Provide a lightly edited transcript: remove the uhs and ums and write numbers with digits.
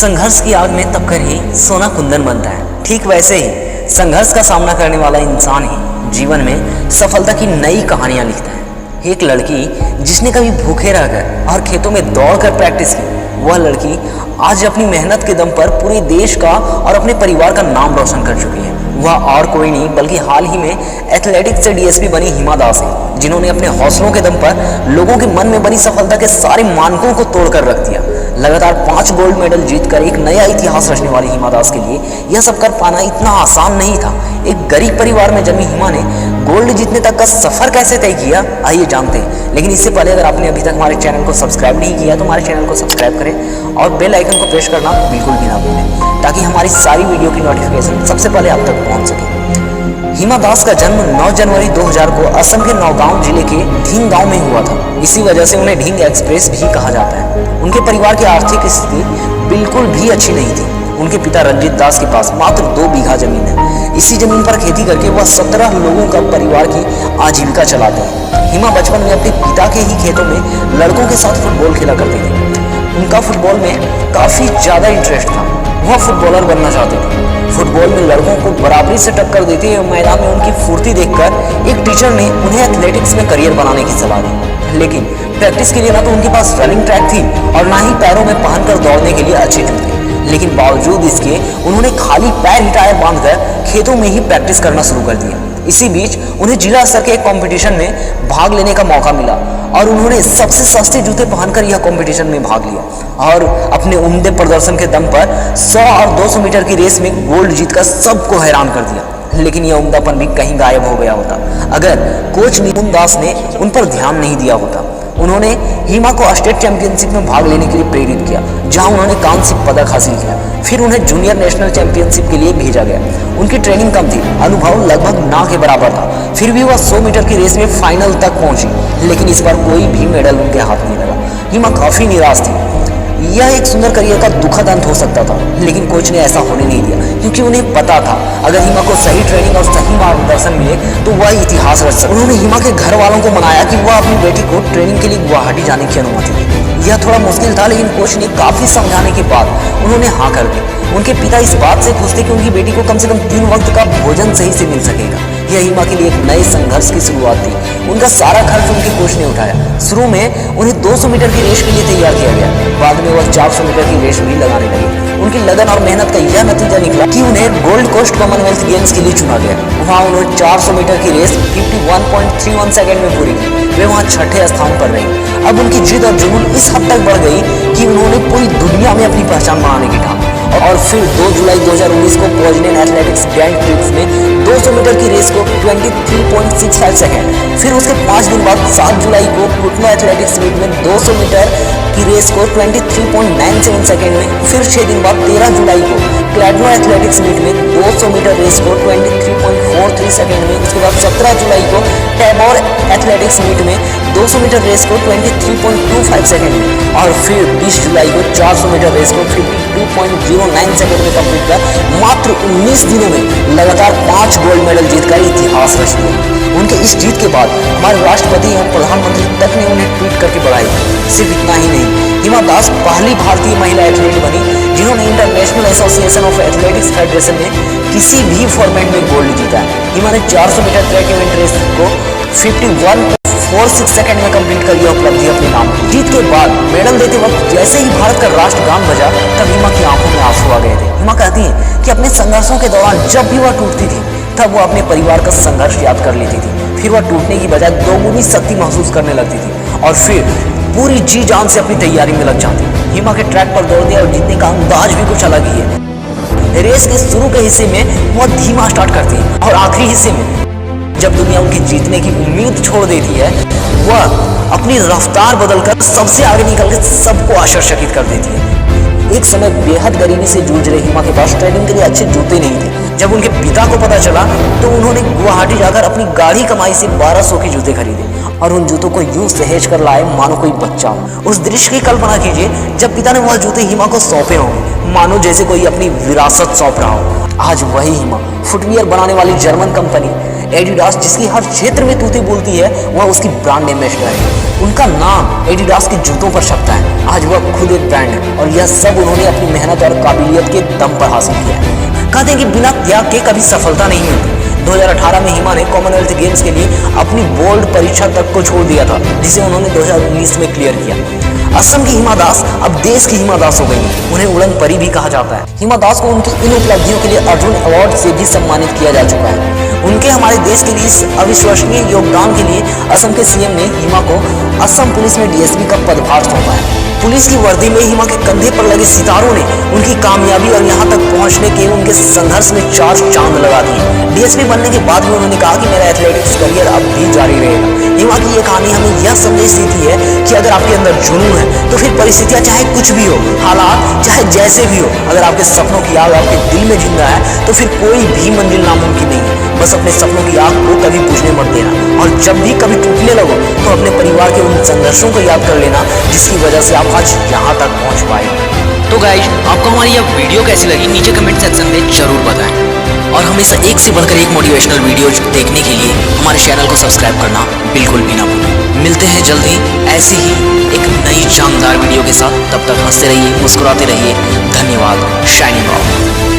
संघर्ष की आग में तपकर ही सोना कुंदन बनता है। ठीक वैसे ही संघर्ष का सामना करने वाला इंसान ही जीवन में सफलता की नई कहानियां लिखता है। एक लड़की जिसने कभी भूखे रहकर और खेतों में दौड़कर प्रैक्टिस की, वह लड़की आज अपनी मेहनत के दम पर पूरे देश का और अपने परिवार का नाम रोशन कर चुकी है। वह और कोई नहीं बल्कि हाल ही में एथलेटिक्स से डीएसपी बनी हिमा दास है, जिन्होंने अपने हौसलों के दम पर लोगों के मन में बनी सफलता के सारे मानकों को तोड़कर रख दिया। लगातार 5 गोल्ड मेडल जीतकर एक नया इतिहास रचने वाली हिमा दास के लिए यह सब कर पाना इतना आसान नहीं था। एक गरीब परिवार में जन्मी हिमा ने गोल्ड जीतने तक का सफर कैसे तय किया, आइए जानते हैं। लेकिन इससे पहले अगर आपने अभी तक हमारे चैनल को सब्सक्राइब नहीं किया तो हमारे चैनल को सब्सक्राइब करें और बेल आइकन को प्रेस करना बिल्कुल भी ना भूलें, ताकि हमारी सारी वीडियो की नोटिफिकेशन सबसे पहले आप तक पहुंच सके। हिमा दास का जन्म 9 जनवरी 2000 को असम के नौगांव जिले के ढींग गांव में हुआ था। इसी वजह से उन्हें ढींग एक्सप्रेस भी कहा जाता है। उनके परिवार की आर्थिक स्थिति बिल्कुल भी अच्छी नहीं थी। उनके पिता रंजीत दास के पास मात्र 2 बीघा जमीन है। इसी जमीन पर खेती करके वह 17 लोगों का परिवार की आजीविका चलाते हैं। हिमा बचपन में अपने पिता के ही खेतों में लड़कों के साथ फुटबॉल खेला करती थी। उनका फुटबॉल में काफी ज्यादा इंटरेस्ट था। वह फुटबॉलर बनना चाहते थे। फुटबॉल में लड़कों को बराबरी से टक्कर देते हुए मैदान में उनकी फुर्ती देखकर एक टीचर ने उन्हें एथलेटिक्स में करियर बनाने की सलाह दी। लेकिन प्रैक्टिस के लिए ना तो उनके पास रनिंग ट्रैक थी और ना ही पैरों में पहनकर दौड़ने के लिए अच्छे जूते। लेकिन बावजूद इसके उन्होंने खाली पैर ही टायर बांधकर खेतों में ही प्रैक्टिस करना शुरू कर दिया। इसी बीच उन्हें जिला स्तर के एक कंपटीशन में भाग लेने का मौका मिला और उन्होंने सबसे सस्ते जूते पहनकर यह कंपटीशन में भाग लिया और अपने उम्दे प्रदर्शन के दम पर 100 और 200 मीटर की रेस में गोल्ड जीतकर सबको हैरान कर दिया। लेकिन यह उम्दापन भी कहीं गायब हो गया होता अगर कोच निपुण दास ने उन पर ध्यान नहीं दिया होता। उन्होंने हिमा को स्टेट चैंपियनशिप में भाग लेने के लिए प्रेरित किया, जहां उन्होंने कांस्य पदक हासिल किया। फिर उन्हें जूनियर नेशनल चैंपियनशिप के लिए भेजा गया। उनकी ट्रेनिंग कम थी, अनुभव लगभग ना के बराबर था। फिर भी वह 100 मीटर की रेस में फाइनल तक पहुंची, लेकिन इस बार कोई भी मेडल उनके हाथ नहीं लगा। हिमा काफी निराश थी। यह एक सुंदर करियर का दुखद अंत हो सकता था, लेकिन कोच ने ऐसा होने नहीं दिया, क्योंकि उन्हें पता था अगर हिमा को सही ट्रेनिंग और सही मार्गदर्शन मिले तो वह इतिहास रच सकती। उन्होंने हिमा के घर वालों को मनाया कि वह अपनी बेटी को ट्रेनिंग के लिए गुवाहाटी जाने की अनुमति दे। यह थोड़ा मुश्किल था, लेकिन कोच ने काफी समझाने के बाद उन्होंने हाँ कर दी। उनके पिता इस बात से खुश थे कि उनकी बेटी को कम से कम 3 वक्त का भोजन सही से मिल सकेगा। यह हिमा के लिए एक नए संघर्ष की शुरुआत थी। उनका सारा खर्च उनके कोच ने उठाया। शुरू में उन्हें 200 मीटर की रेस के लिए तैयार किया गया, बाद में वह 400 मीटर की रेस भी लगाने लगे। उनकी लगन और मेहनत का यह नतीजा निकला कि उन्हें गोल्ड कोस्ट कॉमनवेल्थ गेम्स के लिए चुना गया। वहाँ उन्होंने 400 मीटर की रेस 51.31 सेकंड में पूरी की। वे वहाँ 6ठे स्थान पर रही। अब उनकी जिद और जुनून इस हद तक बढ़ गई कि उन्होंने पूरी दुनिया में अपनी पहचान बनाने की ठानी। और फिर 2 जुलाई 2019 को पोजनेन एथलेटिक्स ग्रैंड प्रिक्स में 200 मीटर की रेस को 23.65 सेकंड, फिर उसके 5 दिन बाद 7 जुलाई को पुटनो एथलेटिक्स मीट में 200 मीटर की रेस को 23.97 सेकंड में, फिर 6 दिन बाद 13 जुलाई को क्लैडनो एथलेटिक्स मीट में 200 मीटर रेस को 23.43 सेकंड में, उसके बाद 17 जुलाई को टैबोर एथलेटिक्स मीट में 200 मीटर रेस को 23.25 सेकंड में, और फिर 20 जुलाई को 400 मीटर रेस को 52.09 सेकंड में कंप्लीट कर मात्र 19 दिनों में लगातार 5 गोल्ड मेडल जीतकर इतिहास रच दिया। उनके इस जीत के बाद हमारे राष्ट्रपति एवं प्रधानमंत्री तक ने उन्हें ट्वीट करके बधाई दी। सिर्फ इतना ही नहीं, हिमा दास पहली भारतीय महिला एथलीट बनी जिन्होंने international association of athletics federation में किसी भी फॉर्मेट में गोल्ड जीता है। हिमा ने 400 मीटर ट्रैक इवेंट रेस को 51.46 सेकंड में कंप्लीट कर यह उपलब्धि अपने नाम की। जीत के बाद मेडल देते वक्त जैसे ही भारत का राष्ट्रगान बजा, तब हिमा की आंखों में आंसू आ गए थे। हिमा कहती है कि अपने संघर्षों के दौरान जब भी वह टूटती थी, तब वो अपने परिवार का संघर्ष याद कर लेती थी। फिर वह टूटने की बजाय दोगुनी शक्ति महसूस करने लगती थी और फिर पूरी जी जान से अपनी तैयारी में लग जाती। हिमा के ट्रैक पर दौड़ने और जीतने का अंदाज भी कुछ अलग ही है। रेस के शुरू के हिस्से में वह धीमा स्टार्ट करती है और आखिरी हिस्से में जब दुनिया उनकी जीतने की उम्मीद छोड़ देती है, वह अपनी रफ्तार बदलकर सबसे आगे निकलकर सबको आश्चर्यचकित कर देती है। एक समय बेहद गरीबी से जूझ रही हिमा के पास ट्रेनिंग के लिए अच्छे जूते नहीं थे। जब उनके पिता को पता चला तो उन्होंने गुवाहाटी जाकर अपनी गाढ़ी कमाई से 1200 के जूते खरीदे और उन जूतों को यूं सहेज कर लाए मानो कोई बच्चा हो। उस दृश्य की कल्पना कीजिए जब पिता ने वह जूते हिमा को सौंपे होंगे, मानो जैसे कोई अपनी विरासत सौंप रहा हो। आज वही हिमा फुटवियर बनाने वाली जर्मन कंपनी एडिडास जिसकी हर क्षेत्र में तूती बोलती है, वह उसकी ब्रांड एम्बेसडर है। उनका नाम एडिडास के जूतों पर छपता है। आज वह खुद एक ब्रांड है और यह सब उन्होंने अपनी मेहनत और काबिलियत के दम पर हासिल किया है। कहते हैं कि बिना त्याग के कभी सफलता नहीं मिलती। 2018 में हिमा ने कॉमनवेल्थ गेम्स के लिए अपनी बोर्ड परीक्षा तक को छोड़ दिया था, जिसे उन्होंने 2019 में क्लियर किया। असम की हिमा दास अब देश की हिमा दास हो गई है। उन्हें उड़न परी भी कहा जाता है। हिमा दास को उनकी इन उपलब्धियों के लिए अर्जुन अवार्ड से भी सम्मानित किया जा चुका है। उनके हमारे देश के लिए इस अविश्वसनीय योगदान के लिए असम के सीएम ने हिमा को असम पुलिस में डीएसपी का पदभार सौंपा है। पुलिस की वर्दी में हिमा के कंधे पर लगे सितारों ने उनकी कामयाबी और यहाँ तक पहुँचने के उनके संघर्ष में 4 चांद लगा दिए। डीएसपी बनने के बाद भी उन्होंने कहा कि मेरा एथलेटिक्स करियर अब भी जारी रहेगा। हिमा की ये कहानी हमें यह संदेश देती है कि अगर आपके अंदर जुनून है तो फिर परिस्थितियां चाहे कुछ भी हो, हालात चाहे जैसे भी हो, अगर आपके सपनों की आग आपके दिल में जिंदा है तो फिर कोई भी मंजिल नामुमकिन नहीं है। बस अपने सपनों की आग को कभी बुझने मत देना और जब भी कभी टूटने लगो तो अपने परिवार के उन संघर्षों को याद कर लेना जिसकी वजह से आप आज यहाँ तक पहुँच पाए। तो गाइस, आपको हमारी यह वीडियो कैसी लगी नीचे कमेंट सेक्शन में जरूर बताएं और हमेशा एक से बढ़कर एक मोटिवेशनल वीडियो देखने के लिए हमारे चैनल को सब्सक्राइब करना बिल्कुल भी ना भूलें। मिलते हैं जल्दी ऐसी ही एक नई शानदार वीडियो के साथ। तब तक हंसते रहिए, मुस्कुराते रहिए। धन्यवाद। Shining of.